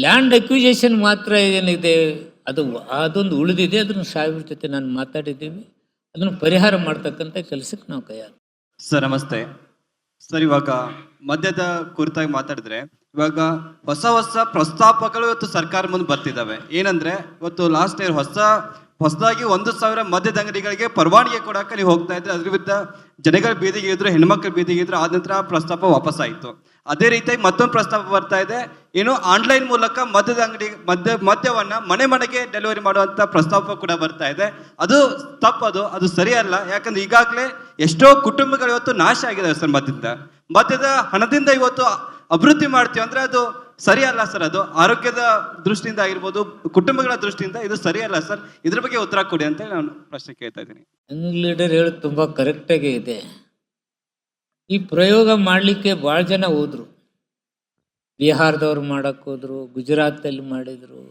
Land acquisition ಮಾತ್ರ ಏನಿದೆ ಅದೊಂದು ಉಳಿದಿದೆ. ಅದನ್ನು ಸಾಹೇಬ್ರ ಜೊತೆ ನಾನು ಮಾತಾಡಿದ್ದೀವಿ. ಅದನ್ನು ಪರಿಹಾರ ಮಾಡ್ತಕ್ಕಂಥ ಕೆಲಸಕ್ಕೆ ನಾವು ಕೈ ಹಾಕ್ತೀವಿ. ಸರ್ ನಮಸ್ತೆ ಸರ್. ಇವಾಗ ಮದ್ಯದ ಕುರಿತಾಗಿ ಮಾತಾಡಿದ್ರೆ ಇವಾಗ ಹೊಸ ಪ್ರಸ್ತಾಪಗಳು ಇವತ್ತು ಸರ್ಕಾರ ಮುಂದೆ ಬರ್ತಿದ್ದಾವೆ. ಏನಂದ್ರೆ ಇವತ್ತು ಲಾಸ್ಟ್ ಇಯರ್ ಹೊಸದಾಗಿ 1,000 ಮದ್ಯದ ಅಂಗಡಿಗಳಿಗೆ ಪರವಾನಗಿ ಕೊಡಕ್ಕೆ ನೀವು ಹೋಗ್ತಾ ಇದ್ರೆ ಅದ್ರ ವಿರುದ್ಧ ಜನಗಳ ಬೀದಿಗೆ ಇದ್ರು, ಹೆಣ್ಮಕ್ಳ ಬೀದಿಗೆ ಇದ್ರು. ಆದ ನಂತರ ಪ್ರಸ್ತಾಪ ವಾಪಸ್ ಆಯಿತು. ಅದೇ ರೀತಿಯಾಗಿ ಮತ್ತೊಂದು ಪ್ರಸ್ತಾಪ ಬರ್ತಾ ಇದೆ. ಏನು ಆನ್ಲೈನ್ ಮೂಲಕ ಮದ್ಯದ ಅಂಗಡಿ ಮದ್ಯವನ್ನ ಮನೆಗೆ ಡೆಲಿವರಿ ಮಾಡುವಂತ ಪ್ರಸ್ತಾಪ ಕೂಡ ಬರ್ತಾ ಇದೆ. ಅದು ತಪ್ಪದು, ಅದು ಸರಿಯಲ್ಲ. ಯಾಕಂದ್ರೆ ಈಗಾಗಲೇ ಎಷ್ಟೋ ಕುಟುಂಬಗಳು ಇವತ್ತು ನಾಶ ಆಗಿದಾವೆ ಸರ್. ಮದ್ಯದ ಹಣದಿಂದ ಇವತ್ತು ಅಭಿವೃದ್ಧಿ ಮಾಡ್ತೀವಿ ಅಂದ್ರೆ ಅದು ಸರಿಯಲ್ಲ ಸರ್. ಅದು ಆರೋಗ್ಯದ ದೃಷ್ಟಿಯಿಂದ ಆಗಿರ್ಬೋದು, ಕುಟುಂಬಗಳ ದೃಷ್ಟಿಯಿಂದ ಇದು ಸರಿಯಲ್ಲ ಸರ್. ಇದ್ರ ಬಗ್ಗೆ ಉತ್ತರ ಕೊಡಿ ಅಂತ ನಾನು ಪ್ರಶ್ನೆ ಕೇಳ್ತಾ ಇದ್ದೀನಿ. ಲೀಡರ್ ಹೇಳೋದು ತುಂಬ ಕರೆಕ್ಟಾಗಿ ಇದೆ. ಈ ಪ್ರಯೋಗ ಮಾಡಲಿಕ್ಕೆ ಭಾಳ ಜನ ಹೋದ್ರು. ಬಿಹಾರದವ್ರು ಮಾಡಕ್ಕೆ ಹೋದ್ರು, ಗುಜರಾತಲ್ಲಿ ಮಾಡಿದ್ರು.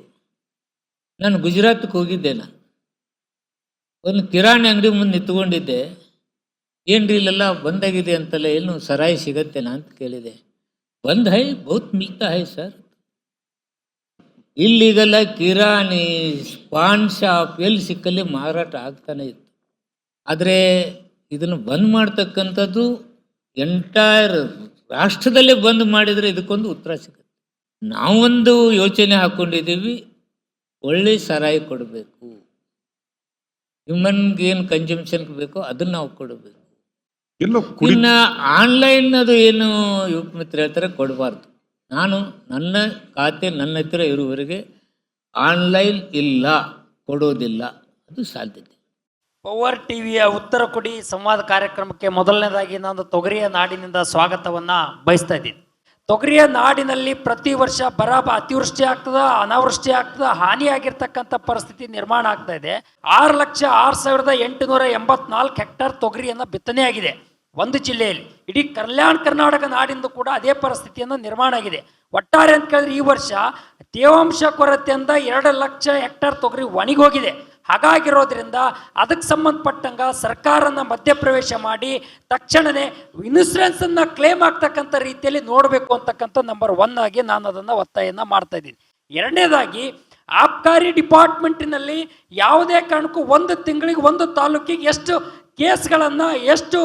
ನಾನು ಗುಜರಾತ್ಗೆ ಹೋಗಿದ್ದೆ. ನಾನು ಒಂದು ಕಿರಾಣಿ ಅಂಗಡಿ ಮುಂದೆ ನಿಂತ್ಕೊಂಡಿದ್ದೆ. ಏನ್ರಿ ಇಲ್ಲೆಲ್ಲ ಬಂದಾಗಿದೆ ಅಂತಲ್ಲ, ಏನು ಸರಾಯಿ ಸಿಗತ್ತೇನಾ ಅಂತ ಕೇಳಿದೆ. ಬಂದ್ ಹೈ, ಬಹುತ್ ಮಿಲ್ತಾ ಹೈ ಸರ್. ಇಲ್ಲಿಗೆಲ್ಲ ಕಿರಾಣಿ, ಪಾನ್ ಶಾಪ್ ಎಲ್ಲಿ ಸಿಕ್ಕಲ್ಲಿ ಮಾರಾಟ ಆಗ್ತಾನೆ ಇತ್ತು. ಆದರೆ ಇದನ್ನು ಬಂದ್ ಮಾಡ್ತಕ್ಕಂಥದ್ದು ಎಂಟೈರ್ ರಾಷ್ಟ್ರದಲ್ಲೇ ಬಂದ್ ಮಾಡಿದರೆ ಇದಕ್ಕೊಂದು ಉತ್ತರ ಸಿಗುತ್ತೆ. ನಾವೊಂದು ಯೋಚನೆ ಹಾಕ್ಕೊಂಡಿದ್ದೀವಿ, ಒಳ್ಳೆ ಸರಾಯಿ ಕೊಡಬೇಕು. ಹ್ಯೂಮನ್ಗೆ ಏನು ಕನ್ಸಂಪ್ಷನ್ಗೆ ಬೇಕೋ ಅದನ್ನು ನಾವು ಕೊಡಬೇಕು. ಇನ್ನು ಆನ್ಲೈನ್ ಅದು ಏನು ಯುವಕ ಮಿತ್ರ ಹೇಳ್ತಾರೆ ಕೊಡಬಾರ್ದು. ನಾನು ನನ್ನ ಖಾತೆ ನನ್ನ ಹತ್ತಿರ ಇರುವವರೆಗೆ ಆನ್ಲೈನ್ ಇಲ್ಲ, ಕೊಡೋದಿಲ್ಲ. ಅದು ಸಾಧ್ಯತೆ. ಪವರ್ ಟಿವಿಯ ಉತ್ತರ ಕೊಡಿ ಸಂವಾದ ಕಾರ್ಯಕ್ರಮಕ್ಕೆ ಮೊದಲನೇದಾಗಿ ನಾನು ತೊಗರಿಯ ನಾಡಿನಿಂದ ಸ್ವಾಗತವನ್ನ ಬಯಸ್ತಾ ಇದ್ದೀನಿ. ತೊಗರಿಯ ನಾಡಿನಲ್ಲಿ ಪ್ರತಿ ವರ್ಷ ಅತಿವೃಷ್ಟಿ ಆಗ್ತದ, ಅನಾವೃಷ್ಟಿ ಆಗ್ತದ, ಹಾನಿಯಾಗಿರ್ತಕ್ಕಂಥ ಪರಿಸ್ಥಿತಿ ನಿರ್ಮಾಣ ಆಗ್ತಾ ಇದೆ. 6,06,884 ಹೆಕ್ಟೇರ್ ತೊಗರಿಯನ್ನ ಬಿತ್ತನೆ ಆಗಿದೆ ಒಂದು ಜಿಲ್ಲೆಯಲ್ಲಿ. ಇಡೀ ಕಲ್ಯಾಣ ಕರ್ನಾಟಕ ನಾಡಿಂದ ಕೂಡ ಅದೇ ಪರಿಸ್ಥಿತಿಯನ್ನು ನಿರ್ಮಾಣ ಆಗಿದೆ. ಒಟ್ಟಾರೆ ಅಂತ ಕೇಳಿದ್ರೆ ಈ ವರ್ಷ ತೇವಾಂಶ ಕೊರತೆಯಿಂದ 2 ಲಕ್ಷ ಹೆಕ್ಟೇರ್ ತೊಗರಿ ಒಣಗೋಗಿದೆ. ಹಾಗಾಗಿರೋದ್ರಿಂದ ಅದಕ್ಕೆ ಸಂಬಂಧಪಟ್ಟಂಗ ಸರ್ಕಾರನ ಮಧ್ಯಪ್ರವೇಶ ಮಾಡಿ ತಕ್ಷಣವೇ ಇನ್ಸೂರೆನ್ಸನ್ನು ಕ್ಲೇಮ್ ಆಗ್ತಕ್ಕಂಥ ರೀತಿಯಲ್ಲಿ ನೋಡಬೇಕು ಅಂತಕ್ಕಂಥ ನಂಬರ್ 1 ಆಗಿ ನಾನು ಅದನ್ನು ಒತ್ತಾಯನ ಮಾಡ್ತಾ ಇದ್ದೀನಿ. ಎರಡನೇದಾಗಿ ಆಬ್ಕಾರಿ ಡಿಪಾರ್ಟ್ಮೆಂಟಿನಲ್ಲಿ ಯಾವುದೇ ಕಾರಣಕ್ಕೂ ಒಂದು ತಿಂಗಳಿಗೆ ಒಂದು ತಾಲೂಕಿಗೆ ಎಷ್ಟು ಕೇಸ್ಗಳನ್ನು, ಎಷ್ಟು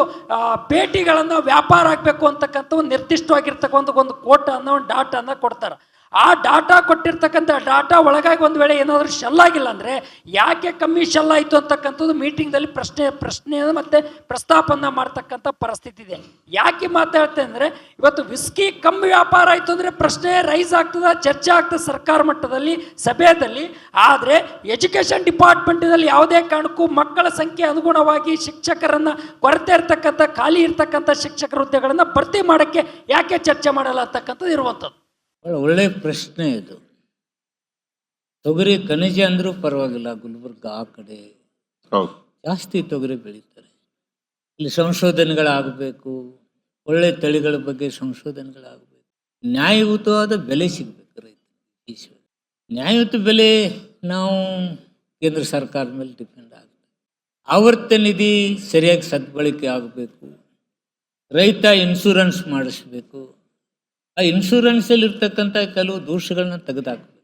ಭೇಟಿಗಳನ್ನು ವ್ಯಾಪಾರ ಆಗಬೇಕು ಅಂತಕ್ಕಂಥ ಒಂದು ನಿರ್ದಿಷ್ಟವಾಗಿರ್ತಕ್ಕಂಥ ಒಂದು ಕೋಟನ್ನು, ಒಂದು ಡಾಟಾನ ಕೊಡ್ತಾರೆ. ಆ ಡಾಟಾ ಕೊಟ್ಟಿರ್ತಕ್ಕಂಥ ಡಾಟಾ ಒಳಗಾಗಿ ಒಂದು ವೇಳೆ ಏನಾದರೂ ಶೆಲ್ ಆಗಿಲ್ಲ ಅಂದರೆ ಯಾಕೆ ಕಮ್ಮಿ ಶೆಲ್ ಆಯಿತು ಅಂತಕ್ಕಂಥದ್ದು ಮೀಟಿಂಗ್ದಲ್ಲಿ ಪ್ರಶ್ನೆ ಮತ್ತು ಪ್ರಸ್ತಾಪನ ಮಾಡ್ತಕ್ಕಂಥ ಪರಿಸ್ಥಿತಿ ಇದೆ. ಯಾಕೆ ಮಾತಾಡ್ತೇನೆ ಅಂದರೆ ಇವತ್ತು ವಿಸ್ಕಿ ಕಮ್ಮಿ ವ್ಯಾಪಾರ ಆಯಿತು ಅಂದರೆ ಪ್ರಶ್ನೆ ರೈಸ್ ಆಗ್ತದೆ, ಚರ್ಚೆ ಆಗ್ತದೆ ಸರ್ಕಾರ ಮಟ್ಟದಲ್ಲಿ, ಸಭೆಯಲ್ಲಿ. ಆದರೆ ಎಜುಕೇಷನ್ ಡಿಪಾರ್ಟ್ಮೆಂಟಿನಲ್ಲಿ ಯಾವುದೇ ಕಾರಣಕ್ಕೂ ಮಕ್ಕಳ ಸಂಖ್ಯೆ ಅನುಗುಣವಾಗಿ ಶಿಕ್ಷಕರನ್ನು ಕೊರತೆ ಇರ್ತಕ್ಕಂಥ, ಖಾಲಿ ಇರ್ತಕ್ಕಂಥ ಶಿಕ್ಷಕರ ಹುದ್ದೆಗಳನ್ನು ಭರ್ತಿ ಮಾಡೋಕ್ಕೆ ಯಾಕೆ ಚರ್ಚೆ ಮಾಡಲ್ಲ ಅಂತಕ್ಕಂಥದ್ದು ಇರುವಂಥದ್ದು. ಒಳ್ಳೆ ಪ್ರಶ್ನೆ ಇದು. ತೊಗರಿ ಖನಿಜ ಅಂದರೂ ಪರವಾಗಿಲ್ಲ, ಗುಲ್ಬರ್ಗ ಆ ಕಡೆ ಜಾಸ್ತಿ ತೊಗರಿ ಬೆಳೀತಾರೆ. ಇಲ್ಲಿ ಸಂಶೋಧನೆಗಳಾಗಬೇಕು, ಒಳ್ಳೆ ತಳಿಗಳ ಬಗ್ಗೆ ಸಂಶೋಧನೆಗಳಾಗಬೇಕು, ನ್ಯಾಯಯುತವಾದ ಬೆಲೆ ಸಿಗಬೇಕು ರೈತ. ನ್ಯಾಯಯುತ ಬೆಲೆ ನಾವು ಕೇಂದ್ರ ಸರ್ಕಾರದ ಮೇಲೆ ಡಿಪೆಂಡ್ ಆಗುತ್ತೆ. ಆವರ್ತ ನಿಧಿ ಸರಿಯಾಗಿ ಸದ್ಬಳಕೆ ಆಗಬೇಕು. ರೈತ ಇನ್ಶೂರೆನ್ಸ್ ಮಾಡಿಸ್ಬೇಕು. ಆ ಇನ್ಶೂರೆನ್ಸಲ್ಲಿ ಇರ್ತಕ್ಕಂಥ ಕೆಲವು ದೋಷಗಳನ್ನ ತೆಗೆದಾಕಬೇಕು.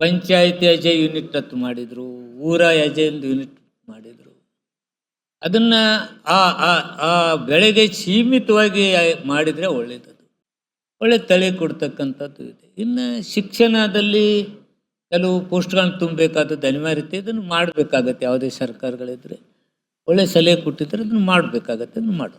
ಪಂಚಾಯತಿ ಅಜೆ ಯೂನಿಟ್ ಅಂತ ಮಾಡಿದರು, ಊರ ಅಜೆ ಒಂದು ಯೂನಿಟ್ ಮಾಡಿದರು. ಅದನ್ನು ಆ ಬೆಳೆಗೆ ಸೀಮಿತವಾಗಿ ಮಾಡಿದರೆ ಒಳ್ಳೆಯದು. ಒಳ್ಳೆ ತಳಿ ಕೊಡ್ತಕ್ಕಂಥದ್ದು ಇದೆ. ಇನ್ನು ಶಿಕ್ಷಣದಲ್ಲಿ ಕೆಲವು ಪೋಸ್ಟ್ಗಳನ್ನ ತುಂಬಬೇಕಾದದ್ದು ಅನಿವಾರ್ಯತೆ, ಇದನ್ನು ಮಾಡಬೇಕಾಗತ್ತೆ. ಯಾವುದೇ ಸರ್ಕಾರಗಳಿದ್ರೆ ಒಳ್ಳೆ ಸಲಹೆ ಕೊಟ್ಟಿದ್ರೆ ಅದನ್ನು ಮಾಡಬೇಕಾಗತ್ತೆ, ಅದನ್ನು ಮಾಡು.